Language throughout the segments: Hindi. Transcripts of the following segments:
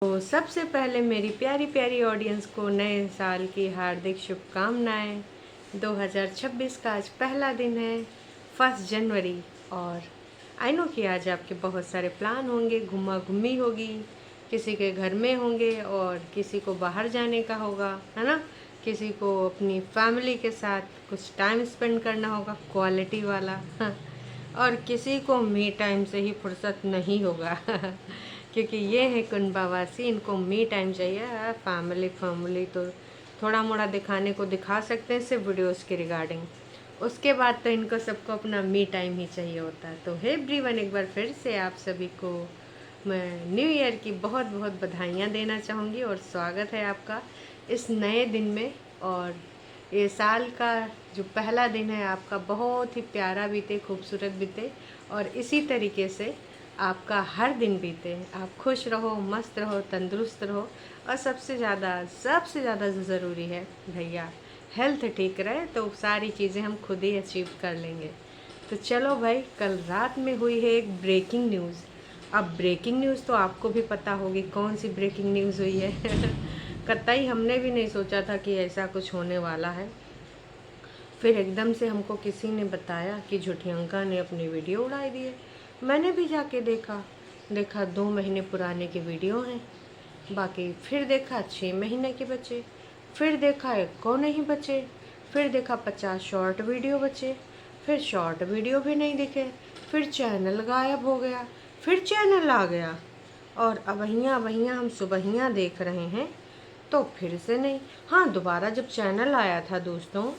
तो सबसे पहले मेरी प्यारी प्यारी ऑडियंस को नए साल की हार्दिक शुभकामनाएं। 2026 का आज पहला दिन है, 1 जनवरी। और आई नो कि आज आपके बहुत सारे प्लान होंगे, घुमा घुमी होगी, किसी के घर में होंगे और किसी को बाहर जाने का होगा, है ना। किसी को अपनी फैमिली के साथ कुछ टाइम स्पेंड करना होगा, क्वालिटी वाला। और किसी को मी टाइम से ही फुर्सत नहीं होगा क्योंकि ये है कुंभावासी, इनको मी टाइम चाहिए। फैमिली तो थोड़ा मोड़ा दिखाने को दिखा सकते हैं सिर्फ वीडियोस के रिगार्डिंग, उसके बाद तो इनको सबको अपना मी टाइम ही चाहिए होता है। तो हे एवरीवन, एक बार फिर से आप सभी को मैं न्यू ईयर की बहुत बहुत बधाइयाँ देना चाहूँगी और स्वागत है आपका इस नए दिन में। और ये साल का जो पहला दिन है आपका बहुत ही प्यारा बीते, खूबसूरत बीते और इसी तरीके से आपका हर दिन बीते। आप खुश रहो, मस्त रहो, तंदुरुस्त रहो और सबसे ज़्यादा जो ज़रूरी है भैया, हेल्थ ठीक रहे तो सारी चीज़ें हम खुद ही अचीव कर लेंगे। तो चलो भाई, कल रात में हुई है एक ब्रेकिंग न्यूज़। अब ब्रेकिंग न्यूज़ तो आपको भी पता होगी कौन सी ब्रेकिंग न्यूज़ हुई है कतई हमने भी नहीं सोचा था कि ऐसा कुछ होने वाला है। फिर एकदम से हमको किसी ने बताया कि झुठियंका ने अपनी वीडियो उड़ाई दी है। मैंने भी जाके देखा 2 महीने पुराने के वीडियो हैं, बाकी फिर देखा 6 महीने के बचे, फिर देखा 1 को नहीं बचे, फिर देखा 50 शॉर्ट वीडियो बचे, फिर शॉर्ट वीडियो भी नहीं दिखे, फिर चैनल गायब हो गया, फिर चैनल आ गया और अबहियाँ हम सुबहियाँ देख रहे हैं तो फिर से नहीं। हाँ, दोबारा जब चैनल आया था दोस्तों,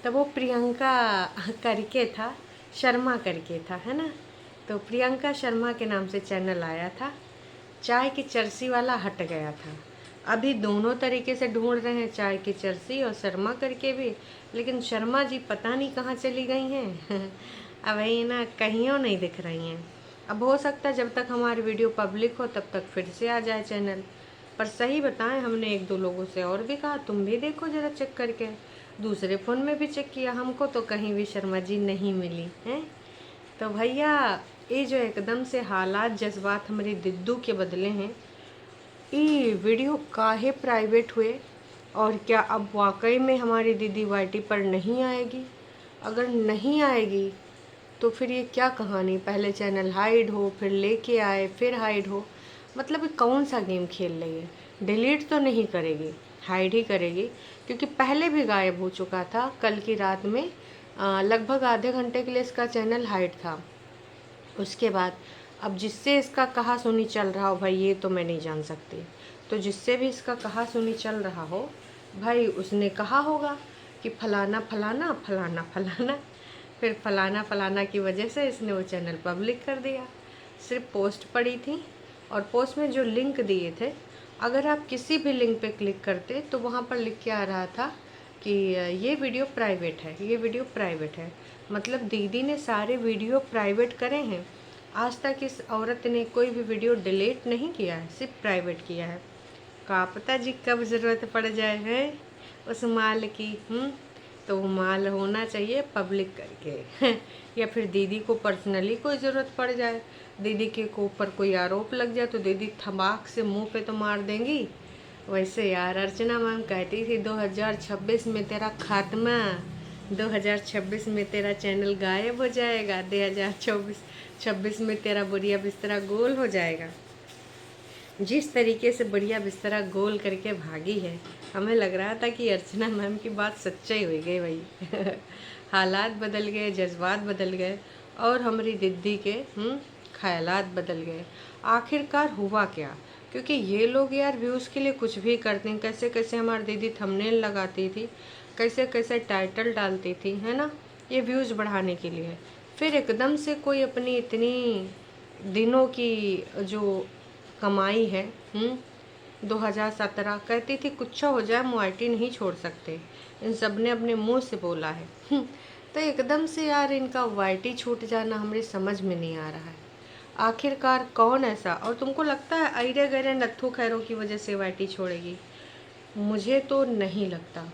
तब वो प्रियंका करके था, शर्मा करके था, है ना। तो प्रियंका शर्मा के नाम से चैनल आया था, चाय की चर्सी वाला हट गया था। अभी दोनों तरीके से ढूंढ रहे हैं, चाय की चर्सी और शर्मा करके भी, लेकिन शर्मा जी पता नहीं कहाँ चली गई हैं अब वही ना, कहीं नहीं दिख रही हैं। अब हो सकता है जब तक हमारी वीडियो पब्लिक हो तब तक फिर से आ जाए चैनल। पर सही बताएं, हमने 1-2 लोगों से और भी कहा तुम भी देखो ज़रा चेक करके, दूसरे फ़ोन में भी चेक किया, हमको तो कहीं भी शर्मा जी नहीं मिली हैं। तो भैया, ये जो एकदम से हालात जज्बात हमारी दिद्दू के बदले हैं, ये वीडियो काहे प्राइवेट हुए और क्या अब वाकई में हमारी दीदी वाईटी पर नहीं आएगी? अगर नहीं आएगी तो फिर ये क्या कहानी, पहले चैनल हाइड हो, फिर लेके आए, फिर हाइड हो, मतलब ये कौन सा गेम खेल रही है? डिलीट तो नहीं करेगी, हाइड ही करेगी, क्योंकि पहले भी गायब हो चुका था। कल की रात में लगभग आधे घंटे के लिए इसका चैनल हाइड था। उसके बाद अब जिससे इसका कहा सुनी चल रहा हो भाई, ये तो मैं नहीं जान सकती, तो जिससे भी इसका कहा सुनी चल रहा हो भाई, उसने कहा होगा कि फलाना फलाना फलाना फलाना, फिर फलाना फलाना की वजह से इसने वो चैनल पब्लिक कर दिया। सिर्फ पोस्ट पड़ी थी और पोस्ट में जो लिंक दिए थे, अगर आप किसी भी लिंक पे क्लिक करते तो वहाँ पर लिख के आ रहा था कि ये वीडियो प्राइवेट है, ये वीडियो प्राइवेट है। मतलब दीदी ने सारे वीडियो प्राइवेट करे हैं। आज तक इस औरत ने कोई भी वीडियो डिलीट नहीं किया है, सिर्फ प्राइवेट किया है। का पता जी कब ज़रूरत पड़ जाए है उस माल की। तो वो माल होना चाहिए पब्लिक करके या फिर दीदी को पर्सनली कोई ज़रूरत पड़ जाए, दीदी के ऊपर कोई आरोप लग जाए तो दीदी थमाक से मुंह पे तो मार देंगी। वैसे यार अर्चना मैम कहती थी 2026 में तेरा खात्मा, 2026 में तेरा चैनल गायब हो जाएगा, 2026 में तेरा बढ़िया बिस्तरा गोल हो जाएगा। जिस तरीके से बढ़िया बिस्तरा गोल करके भागी है, हमें लग रहा था कि अर्चना मैम की बात सच्चाई हो गई भाई हालात बदल गए, जज्बात बदल गए और हमारी दीदी के ख्यालात बदल गए। आखिरकार हुआ क्या? क्योंकि ये लोग यार व्यूज़ के लिए कुछ भी करते हैं। कैसे कैसे हमारी दीदी थंबनेल लगाती थी, कैसे कैसे टाइटल डालती थी, है ना, ये व्यूज़ बढ़ाने के लिए। फिर एकदम से कोई अपनी इतनी दिनों की जो कमाई है 2017, कहती थी कुछ हो जाए मुआइटी नहीं छोड़ सकते, इन सब ने अपने मुंह से बोला है। तो एकदम से यार इनका वाईटी छूट जाना हमारी समझ में नहीं आ रहा है। आखिरकार कौन ऐसा, और तुमको लगता है अरे गरे नत्थू खैरों की वजह से वाईटी छोड़ेगी? मुझे तो नहीं लगता।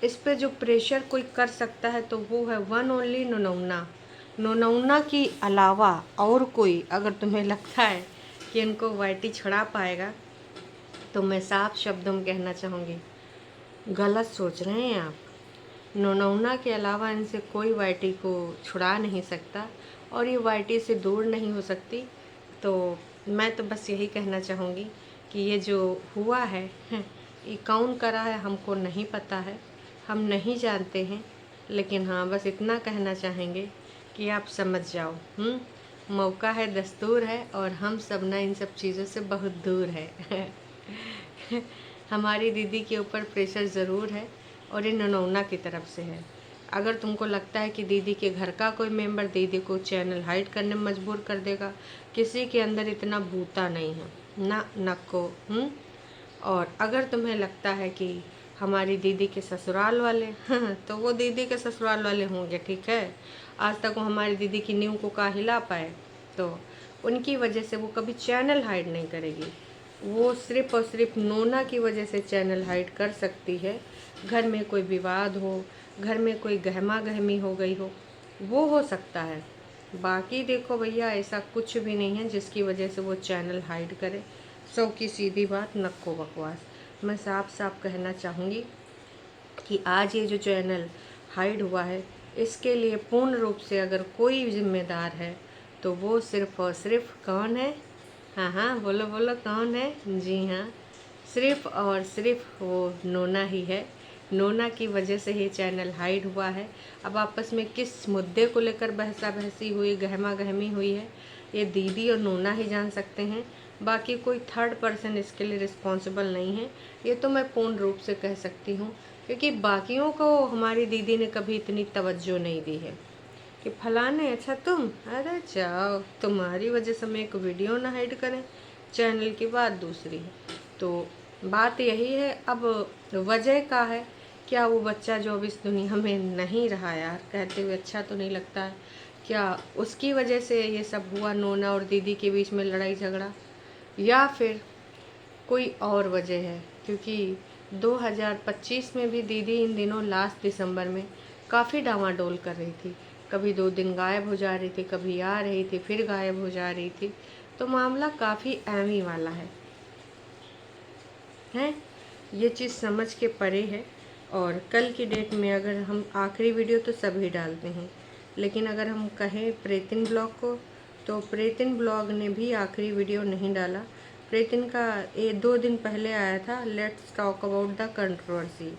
इस पे जो प्रेशर कोई कर सकता है तो वो है वन ओनली नोनौना। नोनौना की अलावा और कोई अगर तुम्हें लगता है कि इनको वाईटी छुड़ा पाएगा तो मैं साफ शब्दों में कहना चाहूँगी, गलत सोच रहे हैं आप। नोनौना के अलावा इनसे कोई वाईटी को छुड़ा नहीं सकता और ये वाईटी से दूर नहीं हो सकती। तो मैं तो बस यही कहना चाहूँगी कि ये जो हुआ है ये कौन करा है हमको नहीं पता है, हम नहीं जानते हैं, लेकिन हाँ बस इतना कहना चाहेंगे कि आप समझ जाओ। मौका है, दस्तूर है, और हम सब ना इन सब चीज़ों से बहुत दूर है। हमारी दीदी के ऊपर प्रेशर ज़रूर है और ये ननौना की तरफ से है। अगर तुमको लगता है कि दीदी के घर का कोई मेंबर दीदी को चैनल हाइड करने में मजबूर कर देगा, किसी के अंदर इतना भूता नहीं है ना नको। और अगर तुम्हें लगता है कि हमारी दीदी के ससुराल वाले तो वो दीदी के ससुराल वाले होंगे, ठीक है। आज तक वो हमारी दीदी की नींव को का हिला पाए, तो उनकी वजह से वो कभी चैनल हाइड नहीं करेगी। वो सिर्फ़ और सिर्फ नोना की वजह से चैनल हाइड कर सकती है। घर में कोई विवाद हो, घर में कोई गहमा गहमी हो गई वो हो सकता है। बाकी देखो भैया, ऐसा कुछ भी नहीं है जिसकी वजह से वो चैनल हाइड करे। सौ की सीधी बात, नक्को बकवास। मैं साफ साफ कहना चाहूँगी कि आज ये जो चैनल हाइड हुआ है, इसके लिए पूर्ण रूप से अगर कोई जिम्मेदार है तो वो सिर्फ़ और सिर्फ कौन है? हाँ हाँ, बोलो बोलो, कौन है? जी हाँ, सिर्फ़ और सिर्फ वो नोना ही है। नोना की वजह से ही चैनल हाइड हुआ है। अब आपस में किस मुद्दे को लेकर बहसा बहसी हुई, गहमा गहमी हुई है, ये दीदी और नोना ही जान सकते हैं। बाकी कोई थर्ड पर्सन इसके लिए रिस्पॉन्सिबल नहीं है, ये तो मैं पूर्ण रूप से कह सकती हूँ। क्योंकि बाकियों को हमारी दीदी ने कभी इतनी तवज्जो नहीं दी है कि फलाने, अच्छा तुम, अरे जाओ, तुम्हारी वजह से हम एक वीडियो ना हाइड करें, चैनल की बात दूसरी है। तो बात यही है। अब वजह का है क्या, वो बच्चा जो अब इस दुनिया में नहीं रहा, यार कहते हुए अच्छा तो नहीं लगता है, क्या उसकी वजह से ये सब हुआ, नोना और दीदी के बीच में लड़ाई झगड़ा, या फिर कोई और वजह है? क्योंकि 2025 में भी दीदी इन दिनों लास्ट दिसंबर में काफ़ी डामाडोल कर रही थी। कभी 2 दिन गायब हो जा रही थी, कभी आ रही थी, फिर गायब हो जा रही थी। तो मामला काफ़ी अहम ही वाला है ये चीज़ समझ के परे है। और कल की डेट में अगर हम आखिरी वीडियो तो सभी डालते हैं, लेकिन अगर हम कहें प्रेतिन ब्लॉग को, तो प्रेतिन ब्लॉग ने भी आखिरी वीडियो नहीं डाला। प्रेतिन का 2 दिन पहले आया था let's talk about the controversy,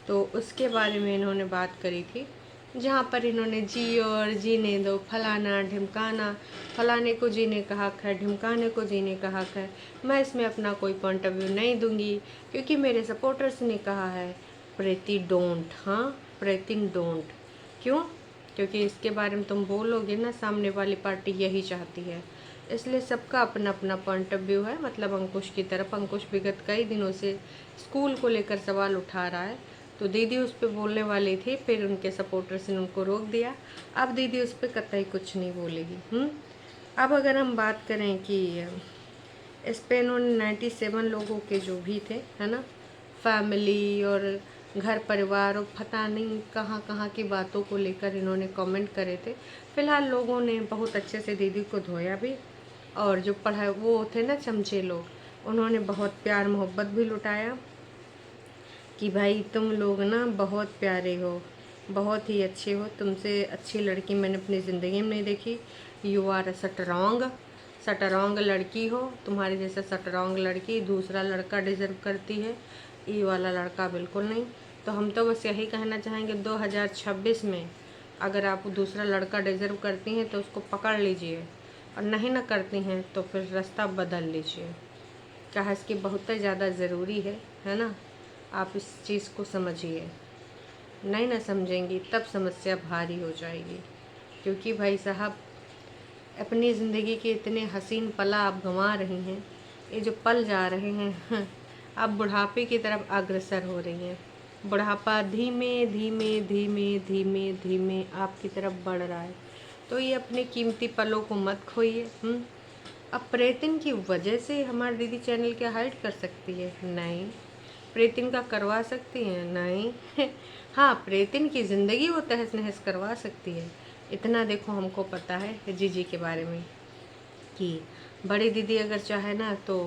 तो उसके बारे में इन्होंने बात करी थी, जहाँ पर इन्होंने जी और जीने दो, फलाना ढिमकाना, फलाने को जीने का हक है, ढिमकाने को जीने का हक है। मैं इसमें अपना कोई पॉइंट ऑफ व्यू नहीं दूंगी क्योंकि मेरे सपोर्टर्स ने कहा है। प्रीति डोंट, हाँ प्रीतिन डोंट। क्यों? क्योंकि इसके बारे में तुम बोलोगे ना, सामने वाली पार्टी यही चाहती है, इसलिए सबका अपना अपना पॉइंट ऑफ व्यू है। मतलब अंकुश की तरफ, अंकुश विगत कई दिनों से स्कूल को लेकर सवाल उठा रहा है, तो दीदी उस पर बोलने वाली थी, फिर उनके सपोर्टर्स ने उनको रोक दिया। अब दीदी उस पर कतई कुछ नहीं बोलेगी। अब अगर हम बात करें कि इस पर इन्होंने 97 लोगों के जो भी थे, है ना, फैमिली और घर परिवार और पता नहीं कहाँ कहाँ की बातों को लेकर इन्होंने कमेंट करे थे। फिलहाल लोगों ने बहुत अच्छे से दीदी को धोया भी, और जो पढ़ा वो थे ना चमचे लोग, उन्होंने बहुत प्यार मोहब्बत भी लुटाया कि भाई तुम लोग ना बहुत प्यारे हो, बहुत ही अच्छे हो, तुमसे अच्छी लड़की मैंने अपनी ज़िंदगी में नहीं देखी। यू आर अ सटरॉन्ग लड़की हो, तुम्हारे जैसा सटरॉन्ग लड़की दूसरा लड़का डिज़र्व करती है, ये वाला लड़का बिल्कुल नहीं। तो हम तो बस यही कहना चाहेंगे 2026 में अगर आप दूसरा लड़का डिज़र्व करती हैं तो उसको पकड़ लीजिए, और नहीं ना करती हैं तो फिर रास्ता बदल लीजिए। क्या है, इसकी बहुत ज़्यादा ज़रूरी है ना। आप इस चीज़ को समझिए, नहीं ना समझेंगी तब समस्या भारी हो जाएगी। क्योंकि भाई साहब, अपनी ज़िंदगी के इतने हसीन पल आप गंवा रही हैं, ये जो पल जा रहे हैं आप बुढ़ापे की तरफ अग्रसर हो रही हैं। बुढ़ापा धीमे धीमे धीमे धीमे धीमे आपकी तरफ बढ़ रहा है, तो ये अपने कीमती पलों को मत खोइए। अब प्रेतिन की वजह से हमारी दीदी चैनल क्या हाइड कर सकती है? नहीं। प्रेतिन का करवा सकती हैं? नहीं। हाँ, प्रेतिन की ज़िंदगी वो तहस नहस करवा सकती है। इतना देखो हमको पता है जीजी के बारे में कि बड़ी दीदी अगर चाहे ना तो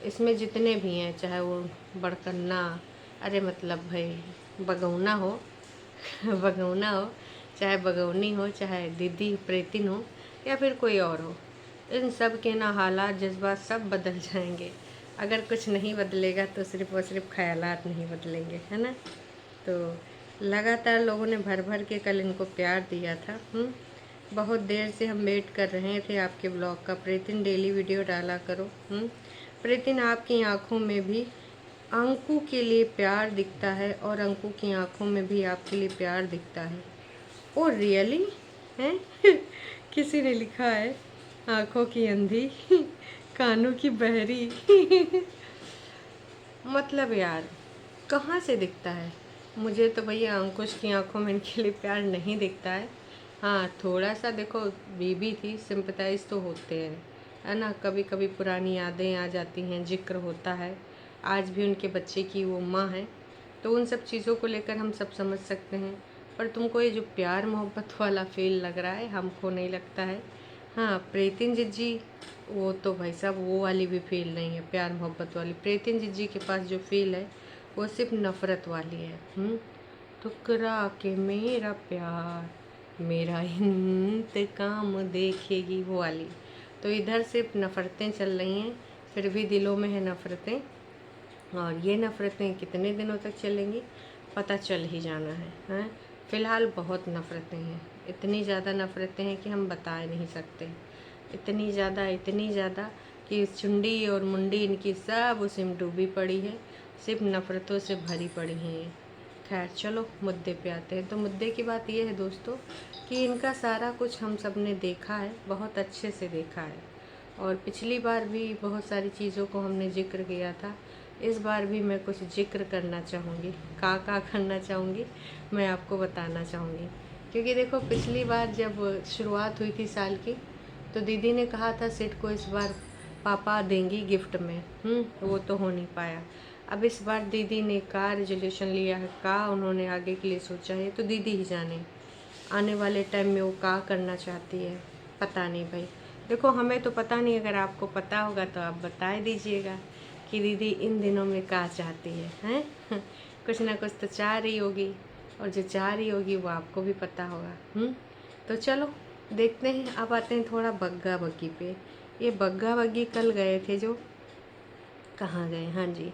इसमें जितने भी हैं, चाहे वो बड़कन्ना, अरे मतलब भाई बगौना हो बगौना हो, चाहे बगौनी हो, चाहे दीदी प्रेतिन हो, या फिर कोई और हो, इन सब के ना हालात जज्बात सब बदल जाएंगे। अगर कुछ नहीं बदलेगा तो सिर्फ और सिर्फ ख्यालात नहीं बदलेंगे, है ना। तो लगातार लोगों ने भर भर के कल इनको प्यार दिया था। बहुत देर से हम वेट कर रहे थे आपके ब्लॉग का। प्रेतिन डेली वीडियो डाला करो। प्रेतिन आपकी आंखों में भी अंकु के लिए प्यार दिखता है और अंकु की आंखों में भी आपके लिए प्यार दिखता है। ओ रियली है किसी ने लिखा है आंखों की अंधी कानों की बहरी मतलब यार कहाँ से दिखता है। मुझे तो भैया अंकुश की आंखों में इनके लिए प्यार नहीं दिखता है। हाँ थोड़ा सा देखो बीबी थी, सिंपथाइज तो होते हैं, है ना। कभी कभी पुरानी यादें आ जाती हैं, जिक्र होता है। आज भी उनके बच्चे की वो माँ है, तो उन सब चीज़ों को लेकर हम सब समझ सकते हैं। पर तुमको ये जो प्यार मोहब्बत वाला फील लग रहा है, हमको नहीं लगता है। हाँ प्रेतिन जिज्जी, वो तो भाई साहब वो वाली भी फील नहीं है प्यार मोहब्बत वाली। प्रेतिन जिज्जी के पास जो फील है वो सिर्फ नफ़रत वाली है। ठुकरा के मेरा प्यार मेरा इंतकाम देखेगी, वो वाली। तो इधर सिर्फ नफ़रतें चल रही हैं, फिर भी दिलों में है नफ़रतें। और ये नफ़रतें कितने दिनों तक चलेंगी पता चल ही जाना है, हैं। फ़िलहाल बहुत नफ़रतें हैं, इतनी ज़्यादा नफ़रतें हैं कि हम बता नहीं सकते। इतनी ज़्यादा कि चुंडी और मुंडी इनकी सब उसी में डूबी पड़ी है, सिर्फ नफ़रतों से भरी पड़ी हैं ये। खैर चलो मुद्दे पे आते हैं। तो मुद्दे की बात ये है दोस्तों कि इनका सारा कुछ हम सब ने देखा है, बहुत अच्छे से देखा है। और पिछली बार भी बहुत सारी चीज़ों को हमने जिक्र किया था, इस बार भी मैं कुछ जिक्र करना चाहूँगी। का करना चाहूँगी मैं आपको बताना चाहूँगी। क्योंकि देखो पिछली बार जब शुरुआत हुई थी साल की, तो दीदी ने कहा था सिड को इस बार पापा देंगी गिफ्ट में। वो तो हो नहीं पाया। अब इस बार दीदी ने का रेजोल्यूशन लिया है, का उन्होंने आगे के लिए सोचा है, तो दीदी ही जाने आने वाले टाइम में वो का करना चाहती है। पता नहीं भाई, देखो हमें तो पता नहीं, अगर आपको पता होगा तो आप बता दीजिएगा कि दीदी इन दिनों में क्या चाहती है, हैं कुछ ना कुछ तो चाह रही होगी, और जो चाह रही होगी वो आपको भी पता होगा। तो चलो देखते हैं। अब आते हैं थोड़ा बग्गा बग्गी पे। ये बग्गा बग्गी कल गए थे जो, कहाँ गए, हाँ जी,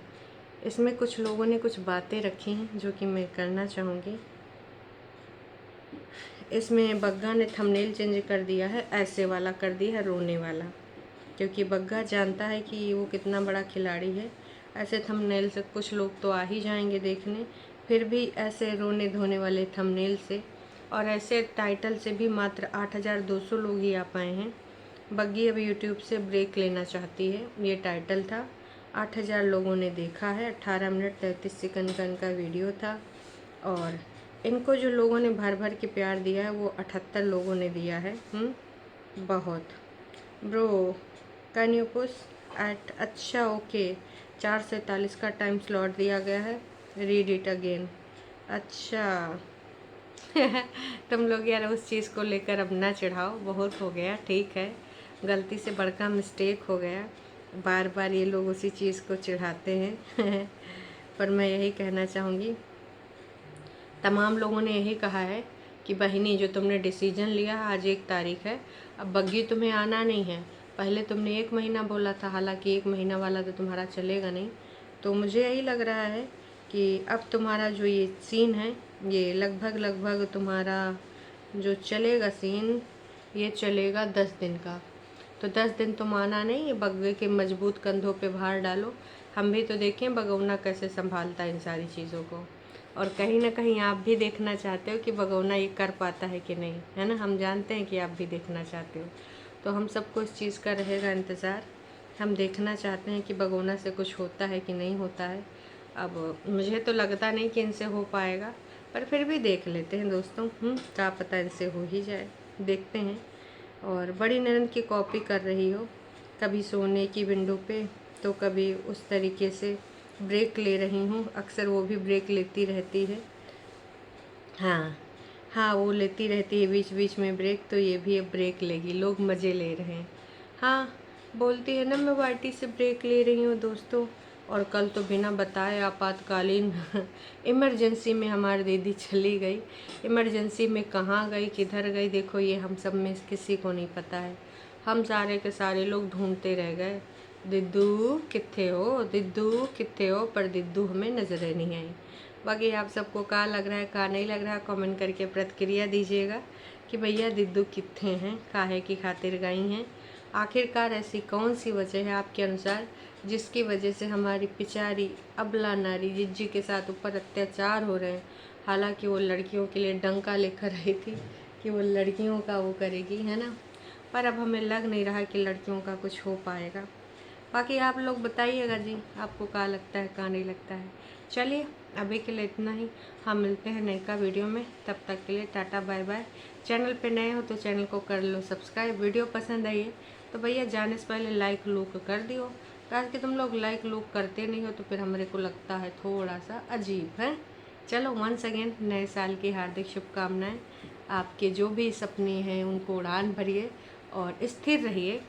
इसमें कुछ लोगों ने कुछ बातें रखी हैं जो कि मैं करना चाहूँगी। इसमें बग्गा ने थंबनेल चेंज कर दिया है, ऐसे वाला कर दिया है रोने वाला, क्योंकि बग्गा जानता है कि वो कितना बड़ा खिलाड़ी है। ऐसे थंबनेल से कुछ लोग तो आ ही जाएंगे देखने, फिर भी ऐसे रोने धोने वाले थंबनेल से और ऐसे टाइटल से भी मात्र 8,200 लोग ही आ पाए हैं। बग्गी अब यूट्यूब से ब्रेक लेना चाहती है, ये टाइटल था। 8,000 लोगों ने देखा है, 18 मिनट 33 सेकंड का इनका वीडियो था। और इनको जो लोगों ने भर भर के प्यार दिया है वो 78 लोगों ने दिया है। बहुत bro, can you push eight, अच्छा ओके, 4:47 का टाइम स्लॉट दिया गया है, रीड इट अगेन। अच्छा तुम लोग यार उस चीज़ को लेकर अब ना चिढ़ाओ, बहुत हो गया, ठीक है, गलती से बड़का मिस्टेक हो गया। बार बार ये लोग उसी चीज़ को चिढ़ाते हैं पर मैं यही कहना चाहूँगी, तमाम लोगों ने यही कहा है कि बहनी जो तुमने डिसीजन लिया, आज 1 तारीख है, अब बग्गी तुम्हें आना नहीं है। पहले तुमने 1 महीना बोला था, हालांकि 1 महीना वाला तो तुम्हारा चलेगा नहीं। तो मुझे यही लग रहा है कि अब तुम्हारा जो ये सीन है, ये लगभग तुम्हारा जो चलेगा सीन, ये चलेगा 10 दिन का। तो 10 दिन तुम आना नहीं, ये बग्गे के मजबूत कंधों पे भार डालो। हम भी तो देखें बगौना कैसे संभालता है इन सारी चीज़ों को, और कहीं ना कहीं आप भी देखना चाहते हो कि बगौना ये कर पाता है कि नहीं, है ना। हम जानते हैं कि आप भी देखना चाहते हो, तो हम सबको इस चीज़ का रहेगा इंतज़ार। हम देखना चाहते हैं कि बगौना से कुछ होता है कि नहीं होता है। अब मुझे तो लगता नहीं कि इनसे हो पाएगा, पर फिर भी देख लेते हैं दोस्तों, क्या पता इनसे हो ही जाए, देखते हैं। और बड़ी ननद की कॉपी कर रही हो, कभी सोने की विंडो पे तो कभी उस तरीके से ब्रेक ले रही हूँ, अक्सर वो भी ब्रेक लेती रहती है। हाँ हाँ, वो लेती रहती है बीच बीच में ब्रेक, तो ये भी अब ब्रेक लेगी, लोग मज़े ले रहे हैं। हाँ बोलती है ना मैं वाईटी से ब्रेक ले रही हूँ दोस्तों। और कल तो बिना बताए आपातकालीन इमरजेंसी में हमारी दीदी चली गई। इमरजेंसी में कहाँ गई किधर गई देखो ये हम सब में किसी को नहीं पता है। हम सारे के सारे लोग ढूंढते रह गए, दिद्दू कित्थे हो, दिद्दू कित्थे हो, पर दिद्दू हमें नजर नहीं आई। बाकी आप सबको क्या लग रहा है क्या नहीं लग रहा है कमेंट करके प्रतिक्रिया दीजिएगा कि भैया दिद्दू कित्थे हैं, काहे की खातिर गई हैं। आखिरकार ऐसी कौन सी वजह है आपके अनुसार जिसकी वजह से हमारी पिचारी अबला नारी जिज्जी के साथ ऊपर अत्याचार हो रहे हैं। हालांकि वो लड़कियों के लिए डंका लेकर आई थी कि वो लड़कियों का वो करेगी, है ना। पर अब हमें लग नहीं रहा कि लड़कियों का कुछ हो पाएगा। बाकी आप लोग बताइएगा जी, आपको क्या लगता है क्या नहीं लगता है। चलिए अभी के लिए इतना ही, हम मिलते हैं नए का वीडियो में। तब तक के लिए टाटा बाय बाय। चैनल पे नए हो तो चैनल को कर लो सब्सक्राइब। वीडियो पसंद आई है तो भैया जाने से पहले लाइक लूक कर दियो, कारण कि तुम लोग लाइक लूक करते नहीं हो तो फिर हमारे को लगता है थोड़ा सा अजीब है। चलो वंस अगेन नए साल की हार्दिक शुभकामनाएं। आपके जो भी सपने हैं उनको उड़ान भरिए और स्थिर रहिए।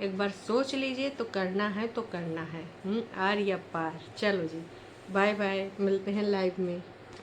एक बार सोच लीजिए तो करना है तो करना है, आर या पार। चलो जी बाय बाय, मिलते हैं लाइव में।